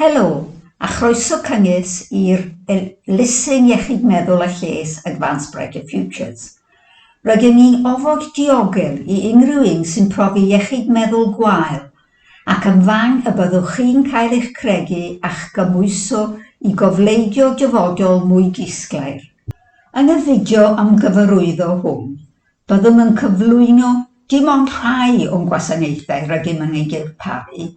Helo, a chroeso cynnwys i'r Lisyn Iechyd Meddwl a Lles Advanced Brighter Futures. Rydym ni'n ofod diogel i unrhyw un sy'n profi iechyd meddwl gwael ac yn fang y byddwch chi'n cael eich cregu a'ch gymwyso i gofleidio dyfodol mwy disglair. Yn y fideo am gyfarwyddo hwn, byddwn yn cyflwyno dim ond rhai o'n gwasanaethau rydym yn ei dirparu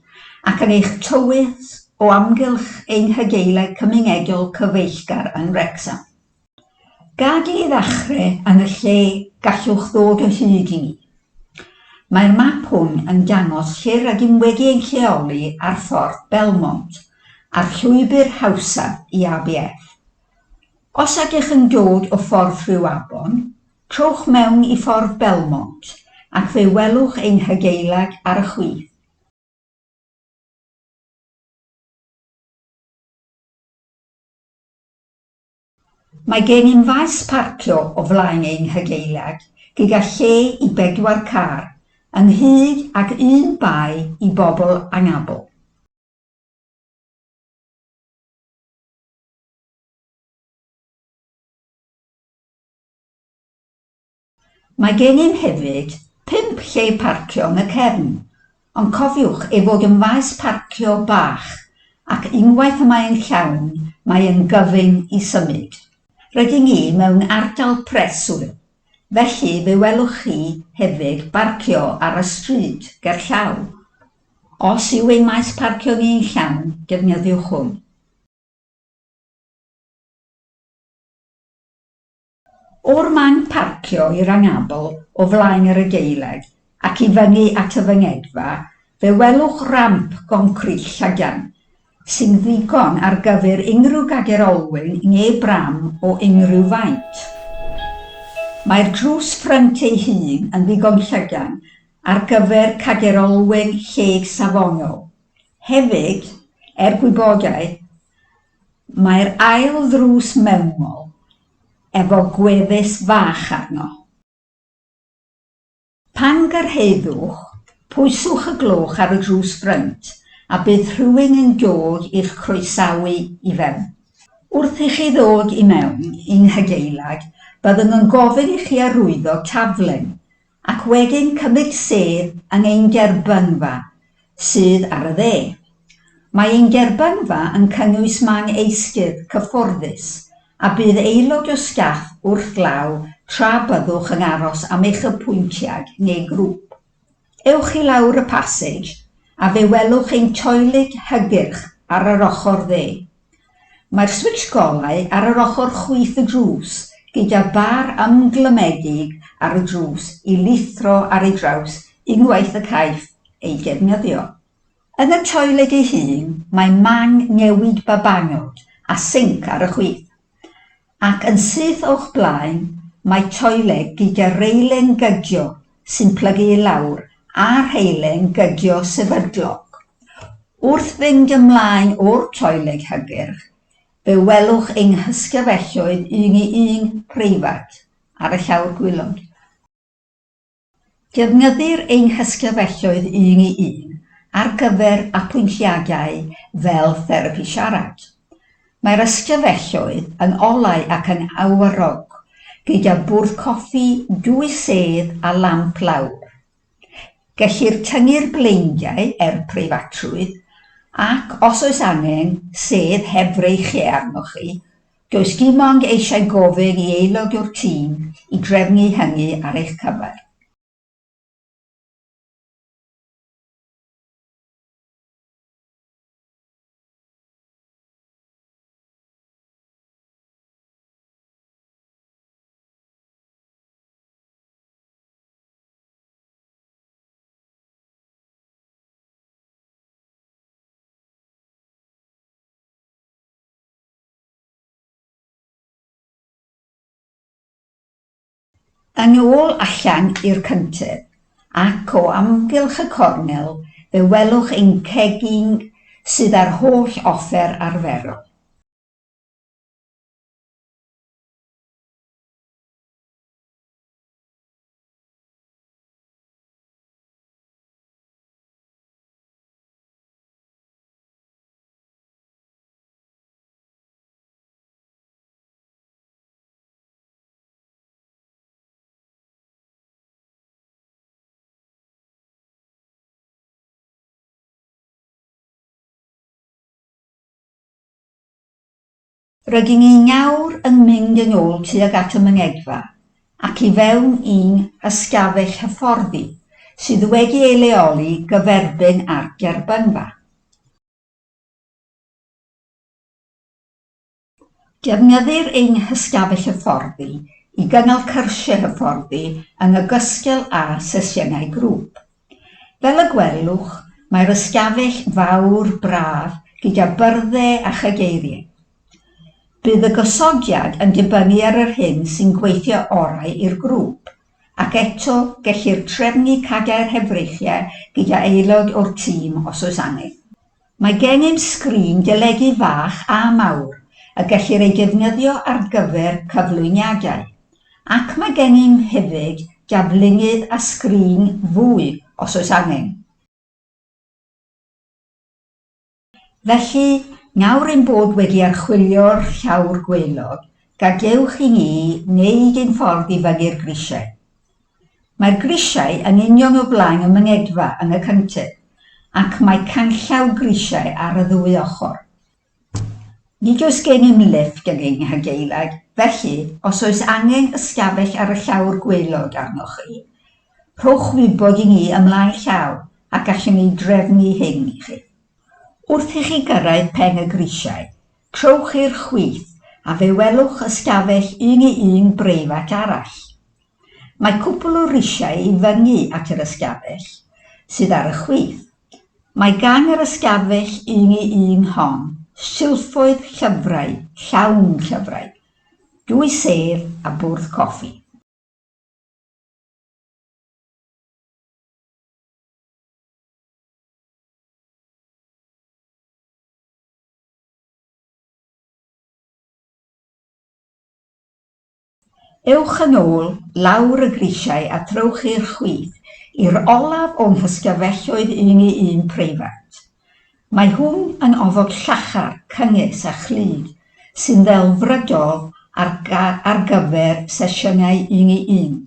ac yn eich tywys o amgylch ein hygeilau cymunedol cyfeillgar yn Wrecsam. Gad i ddechrau yn y lle gallwch ddod o hyd i ni. Mae'r map hwn yn dangos lle rydym wedi ein lleoli ar ffordd Belmont, a'r llwybr hawsaf i ABF. Os ydych yn dod o ffordd Rhiwabon, trowch mewn i ffordd Belmont ac fe welwch ein hygeilag ar y chwith. Mae gen i'n faes parcio o flaen ein hygeilag gyda lle i 4 car, ynghyd ag un bai i bobl anabl. Mae gen i'n hefyd 5 lle parcio yn y cefn, ond cofiwch ei fod yn faes parcio bach ac unwaith y mae'n llawn, mae yn gyfyng i symud. Rydyn ni mewn ardal preswyl, felly fe welwch chi hefyd barcio ar y stryd gerllaw. Os yw ein maes parcio ni'n llawn, defnyddiwch hwn. O'r man parcio i'r anabl o flaen yr hygeilag ac i fyny at y Mynedfa, fe welwch ramp goncrit llagan sy'n ddigon ar gyfer unrhyw gagerolwyn neu bram o unrhyw faint. Mae'r drws ffrynt ei hun yn ddigon llagan ar gyfer cagerolwyn lleg safonol. Hefyd, Gwybodaeth, mae'r ail ddrws mewnol efo gwefus fach arno. Pan gyrhaeddwch, pwyswch y gloch ar y drws ffrynt a bydd rhywun yn dod i'ch croesawu i fewn. Wrth i chi ddod i mewn i'n hygeilag, byddwn yn gofyn i chi arwyddo taflen ac wedyn cymryd sedd yn ein derbynfa sydd ar y dde. Mae ein derbynfa yn cynnwys man eisgydd cyfforddus a bydd aelod o staff wrth glaw tra byddwch yn aros am eich apwyntiad neu grŵp. Ewch i lawr y passage a fe welwch ein toiled hygyrch ar yr ochr dde. Mae'r switch golau ar yr ochr chwith y drws gyda bar ymglymedig ar y drws i lithro ar ei draws unwaith y caiff ei defnyddio. Yn y toiled ei hun, mae man newid babanod a sinc ar y chwith. Ac yn syth o'ch blaen, mae toiled gyda reilen gydio sy'n plygu i lawr a reilen gydio sefydlog. Wrth fynd ymlaen o'r toiled hygyrch, fe welwch ein hysgyfelloedd 1 preifat ar y llawr gwaelod. Defnyddir ein hysgyfelloedd 1 ar gyfer apwyntiadau fel therapi siarad. Mae'r ysgyfelloedd yn olau ac yn awyrog, gyda bwrdd coffi, 2 sedd a lamp lawr. Gellir tynnu'r bleindiau preifatrwydd ac os oes angen sedd hefrych lle arnoch chi, does dim ond eisiau gofyn i aelod o'r tîm i drefnu hynny ar eich cyfer. Yn ôl allan i'r cyntaf, ac o amgylch y cornel, fe welwch ein cegin sydd ar holl offer arferol. Rydyn ni nawr yn mynd yn ôl tuag at y Mynedfa ac i fewn un ystafell hyfforddi sydd wedi ei leoli gyferbyn ar Derbynfa. Defnyddir ein hystafell hyfforddi i gynnal cyrsiau hyfforddi yn ogystal â sesiynau grŵp. Fel y gwelwch, mae'r ystafell fawr braf gyda byrddau a chygeiriau. Bydd y gosodiad yn dibynnu ar yr hyn sy'n gweithio orau i'r grŵp, ac eto gellir trefnu cadair hefreichiau gyda aelod o'r tîm os oes angen. Mae gennym sgrin delegu fach a mawr a gellir ei defnyddio ar gyfer cyflwyniadau, ac mae gennym hefyd daflunydd a sgrin fwy os oes angen. Felly, nawr ein bod wedi archwilio'r llawr gwaelod, gadewch i ni wneud ein ffordd i fyny'r Grisiau. Mae'r Grisiau yn union o blaen y Mynedfa yn y cyntaf, ac mae canllaw Grisiau ar y ddwy ochr. Nid oes gennym lifft yn ein hygeilag, felly os oes angen ystafell ar y llawr gwaelod arnoch chi, rhowch wybod i ni ymlaen llaw ac allwn ni drefnu hyn i chi. Wrth i chi gyrraedd pen y Grisiau, trowch i'r chwith a fe welwch ystafell un i un breifat arall. Mae cwpl o risiau i fyny at yr ystafell sydd ar y chwith. Mae gan yr ystafell un i un hon silffoedd llyfrau, llawn llyfrau, 2 sedd a bwrdd coffi. Ewch yn ôl, lawr y Grisiau a trowch i'r chwith i'r olaf o'n hysgafelloedd un i un preifat. Mae hwn yn ofod llachar, cynnus a chlud sy'n ddelfrydol ar gyfer sesiynau un i un.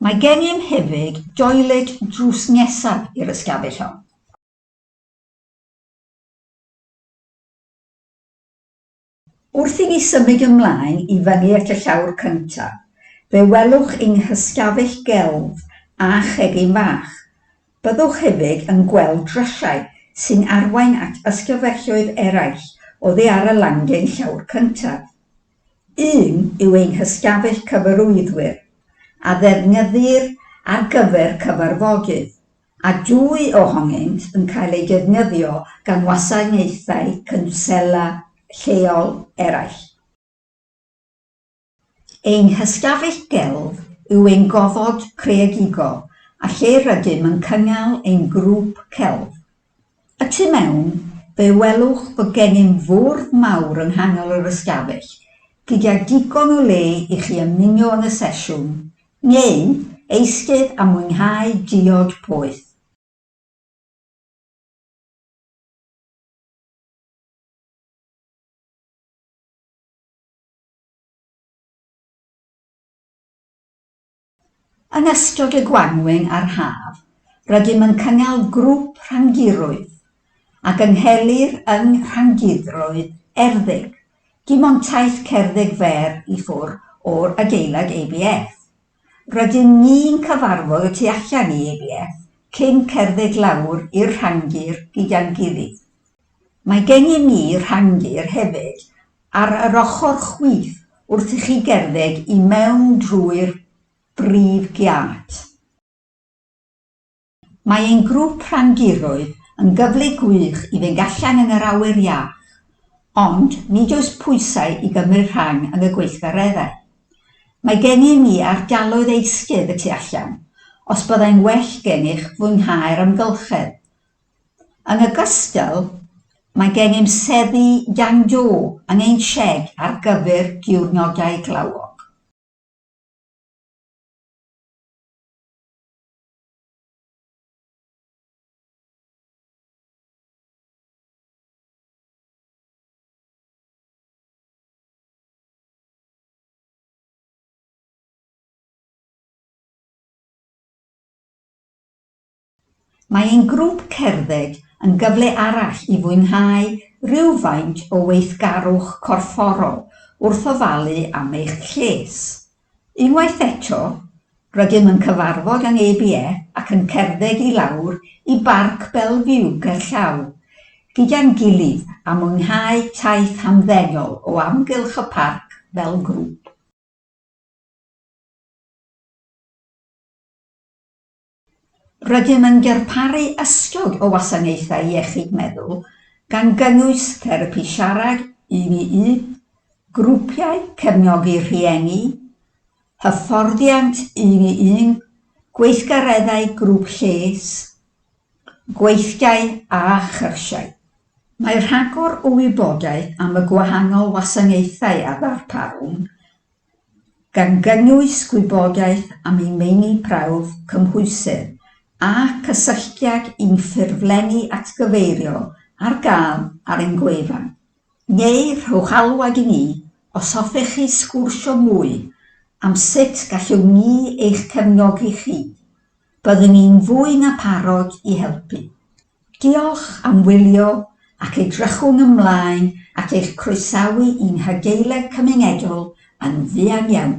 Mae gennym hefyd Toiled drws nesaf i'r ystafell hon. Wrth i ni symud ymlaen i fyny at y llawr cyntaf, fe welwch ein hystafell gelf a chegin fach. Byddwch hefyd yn gweld drysiau sy'n arwain at ysgafelloedd eraill oddi ar y langen llawr cyntaf. Un yw ein hystafell cyfarwyddwyr, a ddefnyddir ar gyfer cyfarfodydd, a 2 ohonynt yn cael ei defnyddio gan wasanaethau cynsela lleol eraill. Ein hystafell gelf yw ein gofod creadigol a lle rydym yn cynnal ein grŵp celf. Y tu mewn, fe welwch bod gennym fwrdd mawr yng nghanol yr ystafell, gyda digon o le i chi ymuno yn y sesiwn, neu eistedd a mwynhau diod poeth. Yn ystod y gwanwyn a'r haf, rydym yn cynnal grŵp rhandirwydd ac ynghelir yng rhandirwydd erddig, dim ond taith cerdded fer i ffwrdd o'r adeilad ABF. Rydym ni'n cyfarfod y tu allan i ABF cyn cerdded lawr i'r rhandir gyda'n gilydd. Mae gennym ni rhandir hefyd ar yr ochr chwith wrth i chi gerdded i mewn drwy'r brif giat. Mae ein grŵp rhandirwydd yn gyfle gwych i fynd allan yn yr awyr iach, ond nid oes pwysau i gymryd rhan yn y gweithgareddau. Mae gennym ni ardaloedd eistedd y tu allan, os byddai'n well gennych fwynhau'r amgylchedd. Yn ogystal, mae gennym seddi dan do yn ein sied ar gyfer diwrnodau glawog. Mae ein grŵp cerdded yn gyfle arall i fwynhau rhywfaint o weithgarwch corfforol wrth ofalu am eich lles. Unwaith eto, rydym yn cyfarfod yng Nghebie ac yn cerdded i lawr i barc Belfiw gerllaw, gyda'n gilydd a mwynhau taith hamddenol o amgylch y parc fel grŵp. Rydym yn darparu ystod o wasanaethau iechyd meddwl gan gynnwys therapi siarad 1 i 1, grwpiau cefnogi rhieni, hyfforddiant 1 i 1, gweithgareddau grŵp lles, gweithdai a chyrsiau. Mae rhagor o wybodaeth am y gwahanol wasanaethau a ddarparwn, gan gynnwys gwybodaeth am ei meini prawf cymhwysedd a cysylltiad i'n ffurflenni atgyfeirio ar gael ar ein gwefan. Neu rhowch alwad i ni os hoffech chi sgwrsio mwy am sut gallwn ni eich cefnogi chi. Byddwn ni'n fwy na parod i helpu. Diolch am wylio ac edrychwn ymlaen at eich croesawu i'n hygeiledd cymunedol yn fuan iawn.